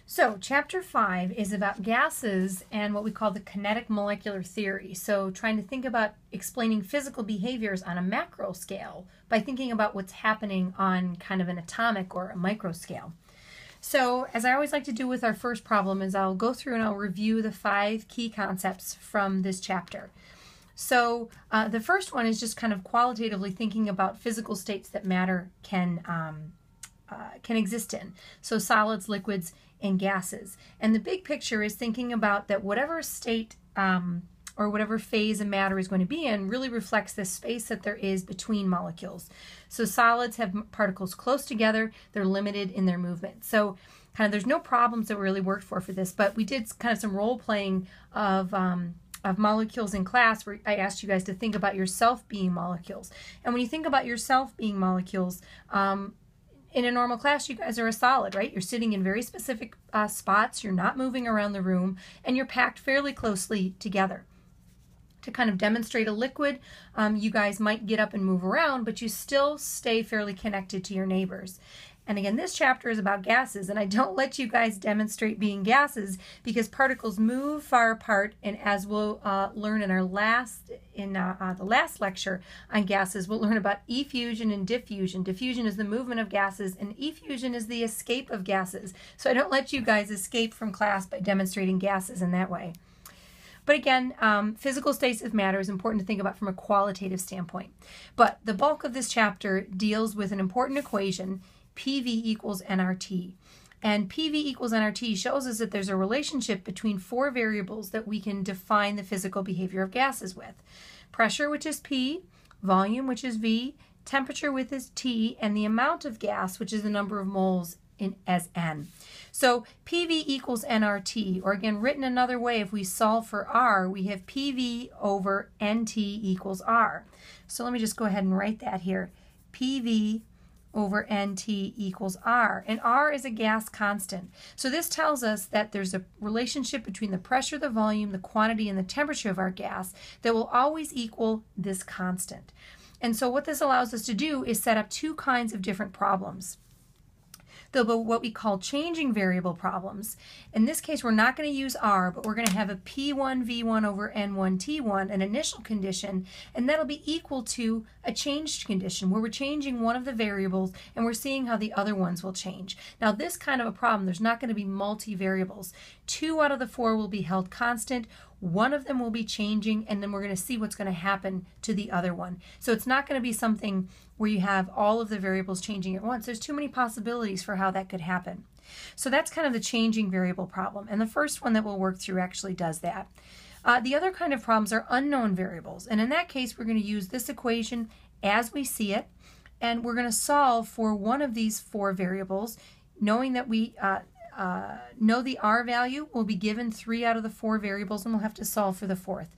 So, chapter 5 is about gases and what we call the kinetic molecular theory. So, trying to think about explaining physical behaviors on a macro scale by thinking about what's happening on kind of an atomic or a micro scale. So, as I always like to do with our first problem, is I'll go through and I'll review the 5 key concepts from this chapter. So, the first one is just kind of qualitatively thinking about physical states that matter can exist in. So, solids, liquids, and gases. And the big picture is thinking about that whatever state or whatever phase a matter is going to be in really reflects the space that there is between molecules. So solids have particles close together, they're limited in their movement. So kind of there's no problems that we really worked for this, but we did kind of some role playing of molecules in class where I asked you guys to think about yourself being molecules. And when you think about yourself being molecules, in a normal class, you guys are a solid, right? You're sitting in very specific spots, you're not moving around the room, and you're packed fairly closely together. To kind of demonstrate a liquid, you guys might get up and move around, but you still stay fairly connected to your neighbors. And again, this chapter is about gases, and I don't let you guys demonstrate being gases because particles move far apart, and as we'll learn in our the last lecture on gases, we'll learn about effusion and diffusion. Diffusion is the movement of gases, and effusion is the escape of gases. So I don't let you guys escape from class by demonstrating gases in that way. But again, physical states of matter is important to think about from a qualitative standpoint. But the bulk of this chapter deals with an important equation, PV equals nRT. And PV equals nRT shows us that there's a relationship between 4 variables that we can define the physical behavior of gases with. Pressure, which is P, volume, which is V, temperature, which is T, and the amount of gas, which is the number of moles as N. So PV equals nRT, or again, written another way, if we solve for R, we have PV over NT equals R. So let me just go ahead and write that here. PV over NT equals R. And R is a gas constant. So this tells us that there's a relationship between the pressure, the volume, the quantity, and the temperature of our gas that will always equal this constant. And so what this allows us to do is set up 2 kinds of different problems. There'll be what we call changing variable problems. In this case, we're not going to use R, but we're going to have a P1 V1 over N1 T1, an initial condition, and that'll be equal to a changed condition where we're changing one of the variables and we're seeing how the other ones will change. Now, this kind of a problem, there's not going to be multi-variables. 2 out of the 4 will be held constant. 1 of them will be changing, and then we're going to see what's going to happen to the other one. So it's not going to be something where you have all of the variables changing at once. There's too many possibilities for how that could happen. So that's kind of the changing variable problem. And the first one that we'll work through actually does that. The other kind of problems are unknown variables. And in that case, we're going to use this equation as we see it. And we're going to solve for one of these 4 variables, knowing that we know the R value. Will be given 3 out of the 4 variables, and we'll have to solve for the 4th.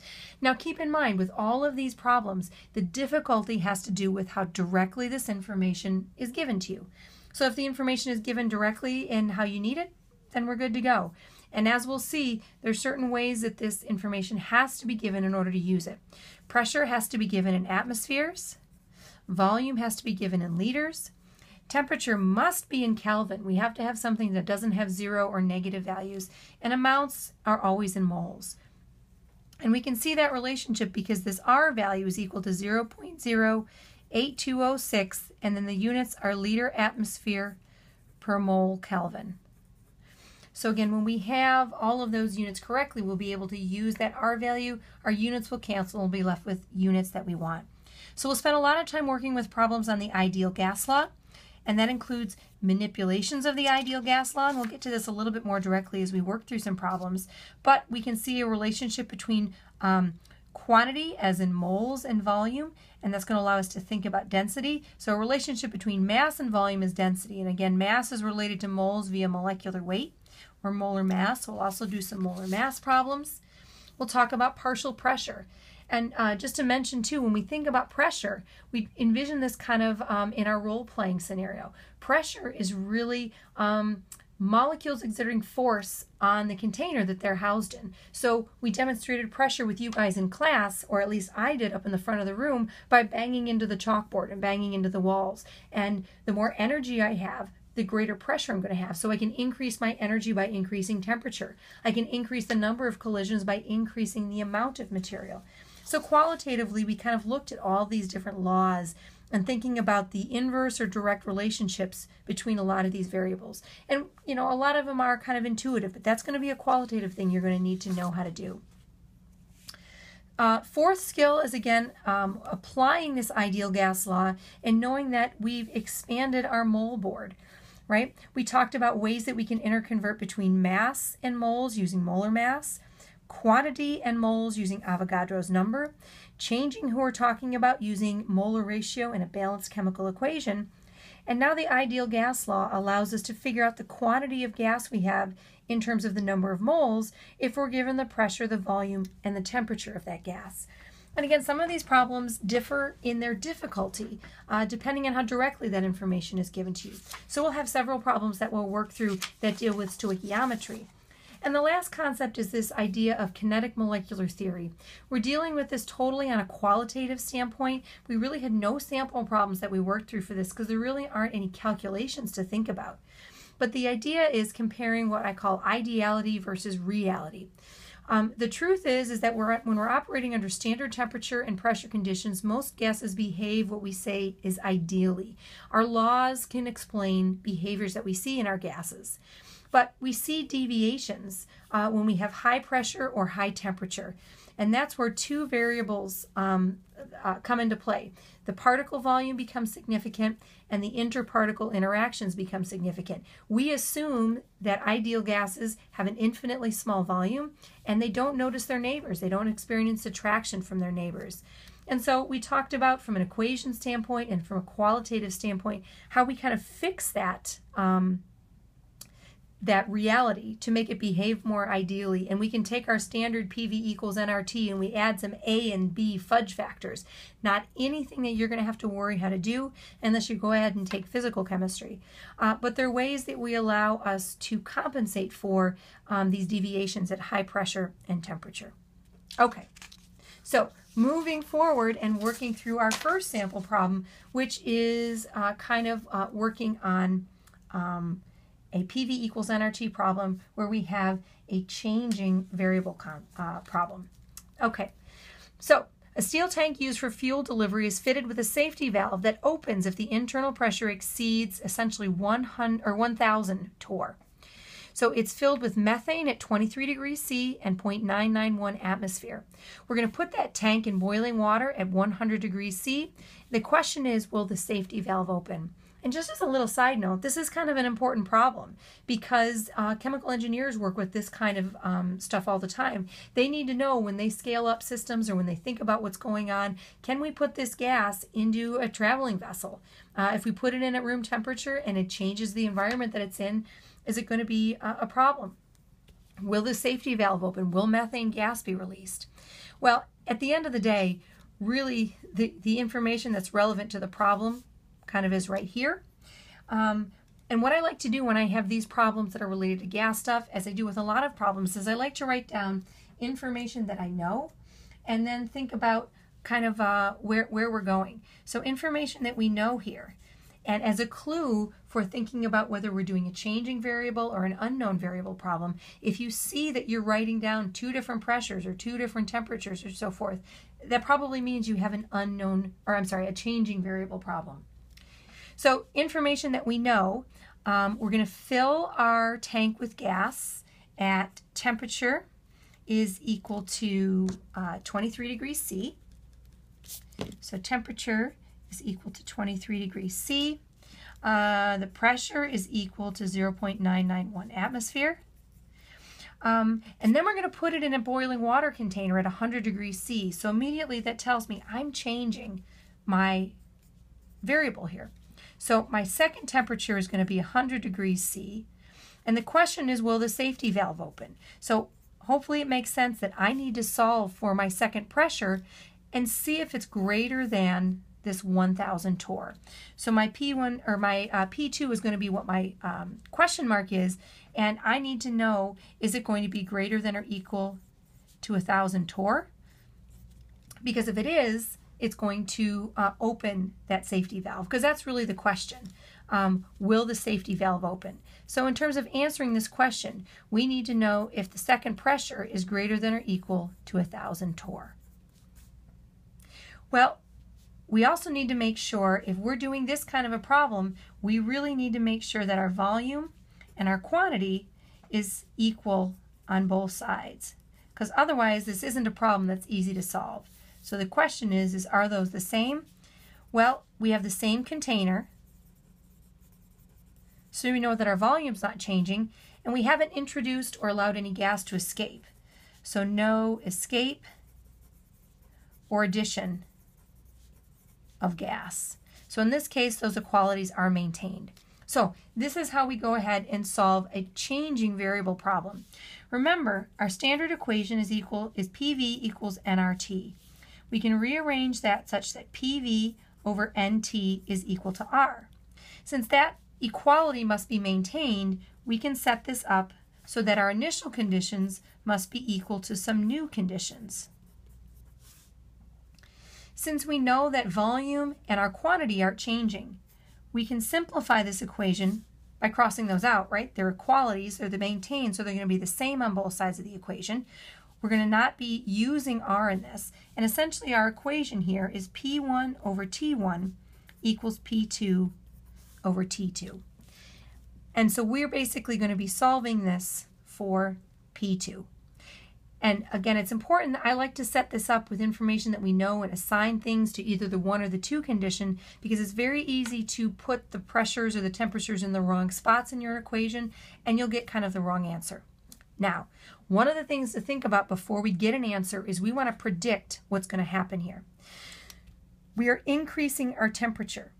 Now keep in mind, with all of these problems, the difficulty has to do with how directly this information is given to you. So if the information is given directly in how you need it, then we're good to go. And as we'll see, there's certain ways that this information has to be given in order to use it. Pressure has to be given in atmospheres. Volume has to be given in liters. Temperature must be in Kelvin. We have to have something that doesn't have 0 or negative values. And amounts are always in moles. And we can see that relationship because this R value is equal to 0.08206, and then the units are liter atmosphere per mole Kelvin. So again, when we have all of those units correctly, we'll be able to use that R value. Our units will cancel and we'll be left with units that we want. So we'll spend a lot of time working with problems on the ideal gas law. And that includes manipulations of the ideal gas law, and we'll get to this a little bit more directly as we work through some problems. But we can see a relationship between quantity, as in moles, and volume, and that's going to allow us to think about density. So a relationship between mass and volume is density. And again, mass is related to moles via molecular weight, or molar mass. We'll also do some molar mass problems. We'll talk about partial pressure. And just to mention too, when we think about pressure, we envision this kind of in our role-playing scenario. Pressure is really molecules exerting force on the container that they're housed in. So we demonstrated pressure with you guys in class, or at least I did up in the front of the room, by banging into the chalkboard and banging into the walls. And the more energy I have, the greater pressure I'm going to have. So I can increase my energy by increasing temperature. I can increase the number of collisions by increasing the amount of material. So qualitatively, we kind of looked at all these different laws and thinking about the inverse or direct relationships between a lot of these variables. And, you know, a lot of them are kind of intuitive, but that's going to be a qualitative thing you're going to need to know how to do. Fourth skill is, again, applying this ideal gas law and knowing that we've expanded our mole board, right? We talked about ways that we can interconvert between mass and moles using molar mass, quantity and moles using Avogadro's number, changing who we're talking about using molar ratio in a balanced chemical equation. And now the ideal gas law allows us to figure out the quantity of gas we have in terms of the number of moles if we're given the pressure, the volume, and the temperature of that gas. And again, some of these problems differ in their difficulty depending on how directly that information is given to you. So we'll have several problems that we'll work through that deal with stoichiometry. And the last concept is this idea of kinetic molecular theory. We're dealing with this totally on a qualitative standpoint. We really had no sample problems that we worked through for this because there really aren't any calculations to think about. But the idea is comparing what I call ideality versus reality. The truth is that when we're operating under standard temperature and pressure conditions, most gases behave what we say is ideally. Our laws can explain behaviors that we see in our gases. But we see deviations when we have high pressure or high temperature. And that's where two variables come into play. The particle volume becomes significant and the interparticle interactions become significant. We assume that ideal gases have an infinitely small volume and they don't notice their neighbors. They don't experience attraction from their neighbors. And so we talked about from an equation standpoint and from a qualitative standpoint how we kind of fix that that reality to make it behave more ideally. And we can take our standard PV equals nRT and we add some A and B fudge factors. Not anything that you're going to have to worry how to do unless you go ahead and take physical chemistry. But there are ways that we allow us to compensate for these deviations at high pressure and temperature. Okay, so moving forward and working through our first sample problem, which is working on a PV equals nRT problem where we have a changing variable problem. Okay, so a steel tank used for fuel delivery is fitted with a safety valve that opens if the internal pressure exceeds essentially 1,000 torr. So it's filled with methane at 23 degrees C and 0.991 atmosphere. We're going to put that tank in boiling water at 100 degrees C. The question is, will the safety valve open? And just as a little side note, this is kind of an important problem because chemical engineers work with this kind of stuff all the time. They need to know when they scale up systems or when they think about what's going on, can we put this gas into a traveling vessel? If we put it in at room temperature and it changes the environment that it's in, is it going to be a problem? Will the safety valve open? Will methane gas be released? Well, at the end of the day, really the information that's relevant to the problem kind of is right here. And what I like to do when I have these problems that are related to gas stuff, as I do with a lot of problems, is I like to write down information that I know and then think about kind of where we're going. So information that we know here. And as a clue for thinking about whether we're doing a changing variable or an unknown variable problem, if you see that you're writing down two different pressures or two different temperatures or so forth, that probably means you have an a changing variable problem. So information that we know, we're going to fill our tank with gas at temperature is equal to 23 degrees C. So temperature is equal to 23 degrees C. The pressure is equal to 0.991 atmosphere. And then we're going to put it in a boiling water container at 100 degrees C. So immediately that tells me I'm changing my variable here. So my second temperature is going to be 100 degrees C. And the question is, will the safety valve open? So hopefully it makes sense that I need to solve for my second pressure and see if it's greater than this 1,000 torr. So my P1 or my P2 is going to be what my question mark is, and I need to know, is it going to be greater than or equal to 1,000 torr? Because if it is, it's going to open that safety valve, because that's really the question. Will the safety valve open? So in terms of answering this question, we need to know if the second pressure is greater than or equal to 1,000 torr. Well, we also need to make sure, if we're doing this kind of a problem, we really need to make sure that our volume and our quantity is equal on both sides, because otherwise this isn't a problem that's easy to solve. So the question is are those the same? Well, we have the same container, so we know that our volume's not changing, and we haven't introduced or allowed any gas to escape. So no escape or addition of gas. So in this case, those equalities are maintained. So this is how we go ahead and solve a changing variable problem. Remember, our standard equation is PV equals nRT. We can rearrange that such that PV over NT is equal to R. Since that equality must be maintained, we can set this up so that our initial conditions must be equal to some new conditions. Since we know that volume and our quantity aren't changing, we can simplify this equation by crossing those out, right? They're equalities, they're maintained, so they're going to be the same on both sides of the equation. We're going to not be using R in this, and essentially our equation here is P1 over T1 equals P2 over T2. And so we're basically going to be solving this for P2. And again, it's important that I like to set this up with information that we know and assign things to either the 1 or the 2 condition, because it's very easy to put the pressures or the temperatures in the wrong spots in your equation, and you'll get kind of the wrong answer. Now, one of the things to think about before we get an answer is we want to predict what's going to happen here. We are increasing our temperature.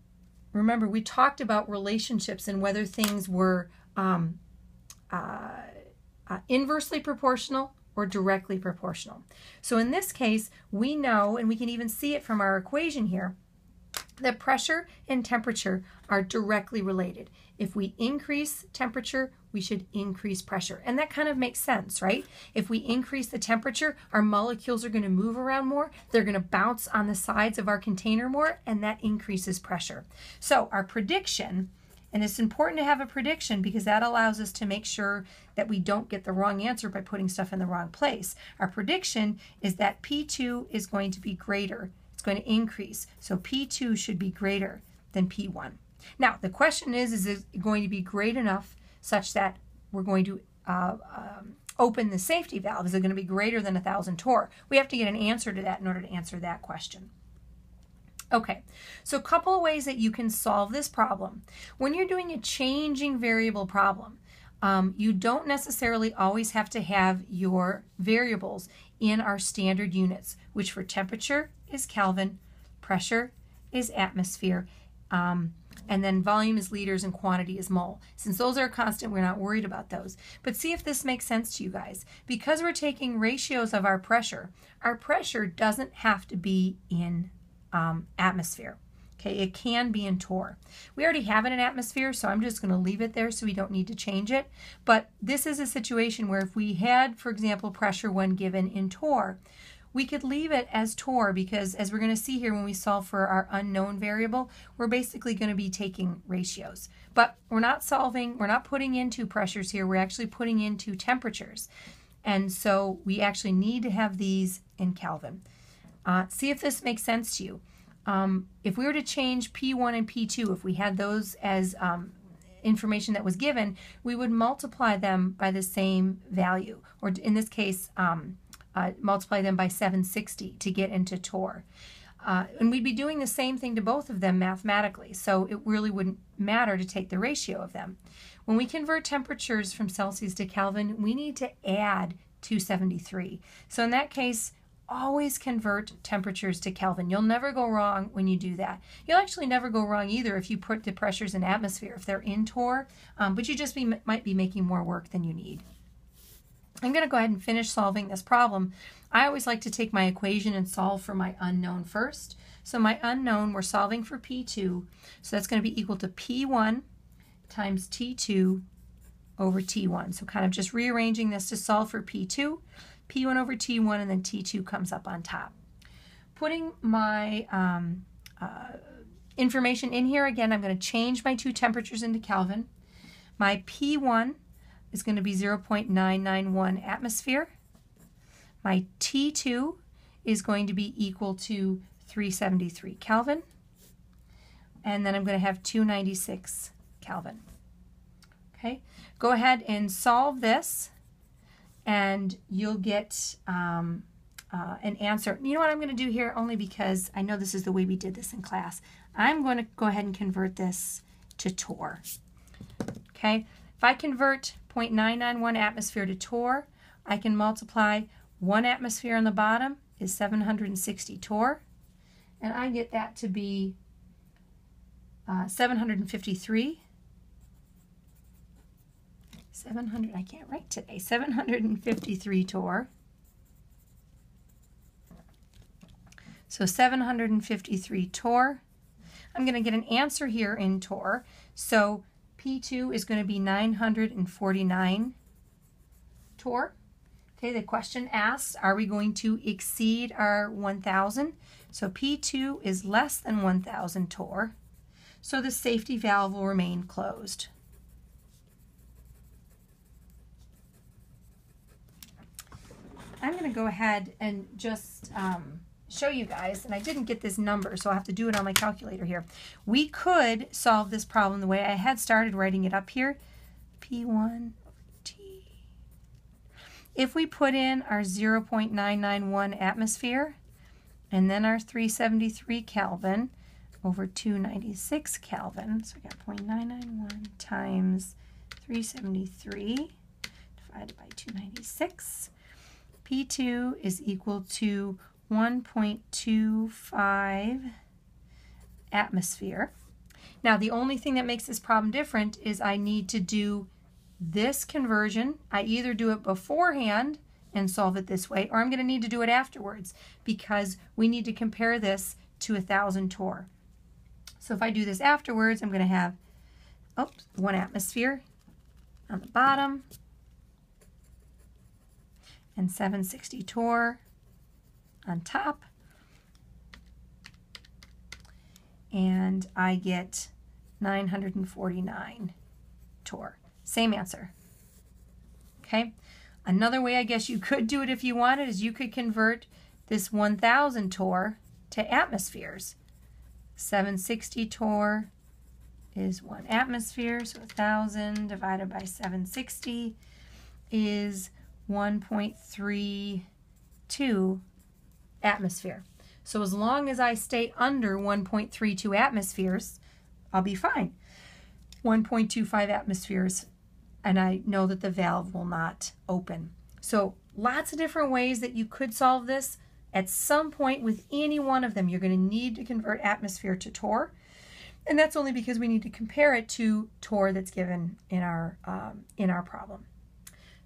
Remember, we talked about relationships and whether things were inversely proportional or directly proportional. So in this case, we know, and we can even see it from our equation here, that pressure and temperature are directly related. If we increase temperature, we should increase pressure. And that kind of makes sense, right? If we increase the temperature, our molecules are going to move around more. They're going to bounce on the sides of our container more, and that increases pressure. So our prediction, and it's important to have a prediction because that allows us to make sure that we don't get the wrong answer by putting stuff in the wrong place. Our prediction is that P2 is going to be greater. It's going to increase. So P2 should be greater than P1. Now, the question is it going to be great enough such that we're going to open the safety valve? Is it going to be greater than 1,000 torr? We have to get an answer to that in order to answer that question. Okay, so a couple of ways that you can solve this problem. When you're doing a changing variable problem, you don't necessarily always have to have your variables in our standard units, which for temperature is Kelvin, pressure is atmosphere, and then volume is liters and quantity is mole. Since those are constant, we're not worried about those. But see if this makes sense to you guys. Because we're taking ratios of our pressure doesn't have to be in atmosphere. Okay, it can be in torr. We already have it in atmosphere, so I'm just going to leave it there so we don't need to change it. But this is a situation where if we had, for example, pressure when given in torr, we could leave it as torr because, as we're going to see here when we solve for our unknown variable, we're basically going to be taking ratios. But we're not putting in two pressures here, we're actually putting in two temperatures. And so we actually need to have these in Kelvin. See if this makes sense to you. If we were to change P1 and P2, if we had those as information that was given, we would multiply them by the same value, or in this case, multiply them by 760 to get into torr. And we'd be doing the same thing to both of them mathematically, so it really wouldn't matter to take the ratio of them. When we convert temperatures from Celsius to Kelvin, we need to add 273. So in that case, always convert temperatures to Kelvin. You'll never go wrong when you do that. You'll actually never go wrong either if you put the pressures in atmosphere, if they're in torr, but you just might be making more work than you need. I'm going to go ahead and finish solving this problem. I always like to take my equation and solve for my unknown first. So my unknown, we're solving for P2, so that's going to be equal to P1 times T2 over T1. So kind of just rearranging this to solve for P2. P1 over T1, and then T2 comes up on top. putting my information in here, again, I'm going to change my two temperatures into Kelvin. My P1 is going to be 0.991 atmosphere. My T2 is going to be equal to 373 Kelvin. And then I'm going to have 296 Kelvin. Okay, go ahead and solve this, and you'll get an answer. You know what I'm going to do here, only because I know this is the way we did this in class. I'm going to go ahead and convert this to torr. Okay, if I convert 0.991 atmosphere to torr, I can multiply 1 atmosphere on the bottom is 760 torr, and I get that to be 753. 753 torr. So 753 torr. I'm going to get an answer here in torr. So P2 is going to be 949 torr. Okay, the question asks, are we going to exceed our 1,000? So P2 is less than 1,000 torr. So the safety valve will remain closed. I'm going to go ahead and just show you guys, and I didn't get this number, so I'll have to do it on my calculator here. We could solve this problem the way I had started writing it up here. P1 T. If we put in our 0.991 atmosphere and then our 373 Kelvin over 296 Kelvin, so we got 0.991 times 373 divided by 296. P2 is equal to 1.25 atmosphere. Now, the only thing that makes this problem different is I need to do this conversion. I either do it beforehand and solve it this way, or I'm going to need to do it afterwards because we need to compare this to 1,000 torr. So if I do this afterwards, I'm going to have 1 atmosphere on the bottom and 760 torr on top, and I get 949 torr. Same answer. Okay, another way I guess you could do it if you wanted is you could convert this 1,000 torr to atmospheres. 760 torr is 1 atmosphere, so 1,000 divided by 760 is 1.32 atmosphere. So as long as I stay under 1.32 atmospheres, I'll be fine. 1.25 atmospheres, and I know that the valve will not open. So lots of different ways that you could solve this. At some point with any one of them, you're going to need to convert atmosphere to torr. And that's only because we need to compare it to torr that's given in our problem.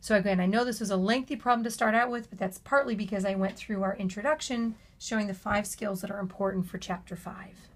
So again, I know this was a lengthy problem to start out with, but that's partly because I went through our introduction showing the 5 skills that are important for Chapter 5.